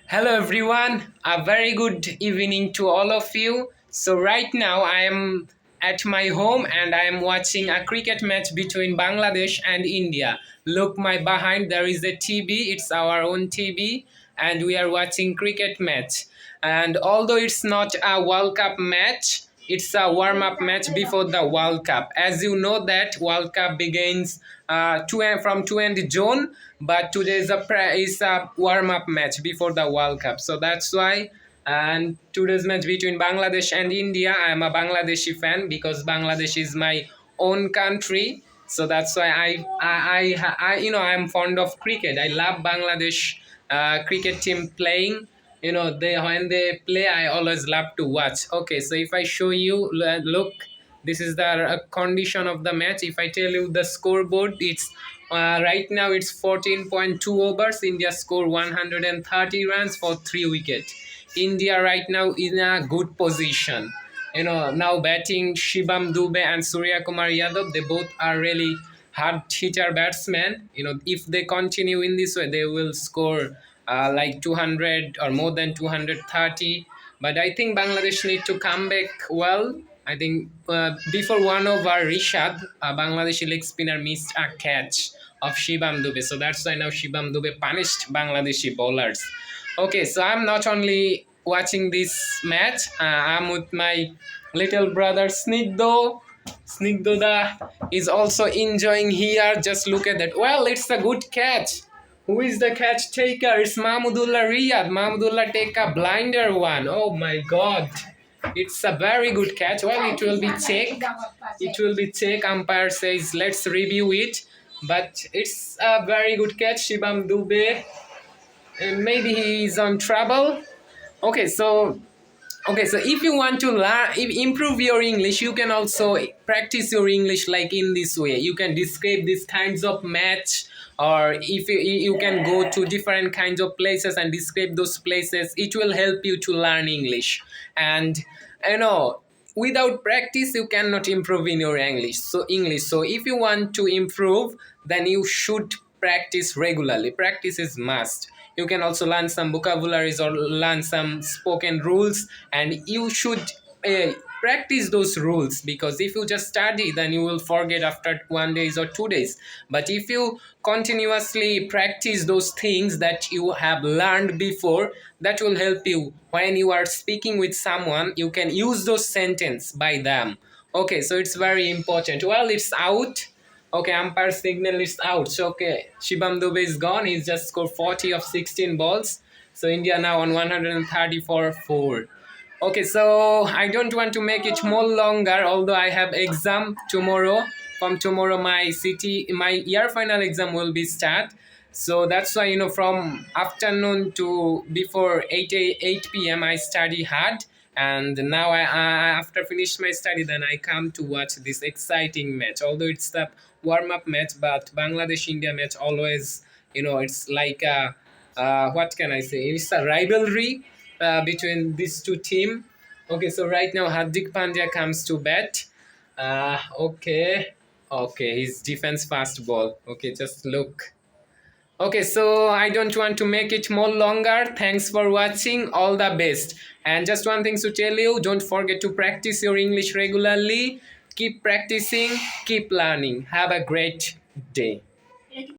Hello everyone, a very good evening to all of you. So right now I am at my home and I am watching a cricket match between Bangladesh and India. Look my behind, there is a TV, it's our own TV, and we are watching cricket match. And although it's not a World Cup match, it's a warm-up match before the World Cup. As you know that World Cup begins from 20 June, but today is a warm-up match before the World Cup. So that's why. And today's match between Bangladesh and India, I am a Bangladeshi fan because Bangladesh is my own country. So that's why I am fond of cricket. I love Bangladesh cricket team playing. They when they play, I always love to watch. Okay, so if I show you, look, this is the condition of the match. If I tell you the scoreboard, it's right now it's 14.2 overs. India score 130 runs for 3 wickets. India right now in a good position. Now batting Shibam Dube and Surya Kumar Yadav, they both are really hard hitter batsmen. If they continue in this way, they will score like 200 or more than 230. But I think Bangladesh need to come back well. I think before one over, Rishad, Bangladeshi leg spinner, missed a catch of Shibam Dube. So that's why now Shibam Dube punished Bangladeshi bowlers. Okay, so I'm not only watching this match, I'm with my little brother Snigdo. Snigdoda is also enjoying here. Just look at that. Well, it's a good catch. Who is the catch taker? It's Mahmudullah Riyad. Mahmudullah take a blinder one. Oh my god. It's a very good catch. Well, it will be check. It will be check. Umpire says let's review it. But it's a very good catch. Shibam Dube. Maybe he is on trouble. Okay, so if you want to improve your English, you can also practice your English like in this way. You can describe these kinds of match, or if you can go to different kinds of places and describe those places. It will help you to learn English. And without practice you cannot improve in your English. So if you want to improve, then you should practice regularly. Practice is must. You can also learn some vocabularies or learn some spoken rules, and you should practice those rules, because if you just study, then you will forget after 1 day or 2 days. But if you continuously practice those things that you have learned before, that will help you when you are speaking with someone. You can use those sentence by them. Okay, so it's very important. Well, it's out. Okay, umpire signal is out. So, okay, Shibam Dube is gone. He's just scored 40 of 16 balls. So, India now on 130 for 4. Okay, so I don't want to make it more longer, although I have exam tomorrow. From tomorrow, my year final exam will be start. So that's why, from afternoon to before 8 p.m. I study hard. And now after finish my study, then I come to watch this exciting match. Although it's the warm-up match, but Bangladesh-India match always, it's like what can I say? It's a rivalry between these two teams. Okay, so right now Hardik Pandya comes to bat. Okay, his defense fast ball. Okay, just look. Okay, so I don't want to make it more longer. Thanks for watching. All the best. And just one thing to tell you, don't forget to practice your English regularly. Keep practicing, keep learning. Have a great day.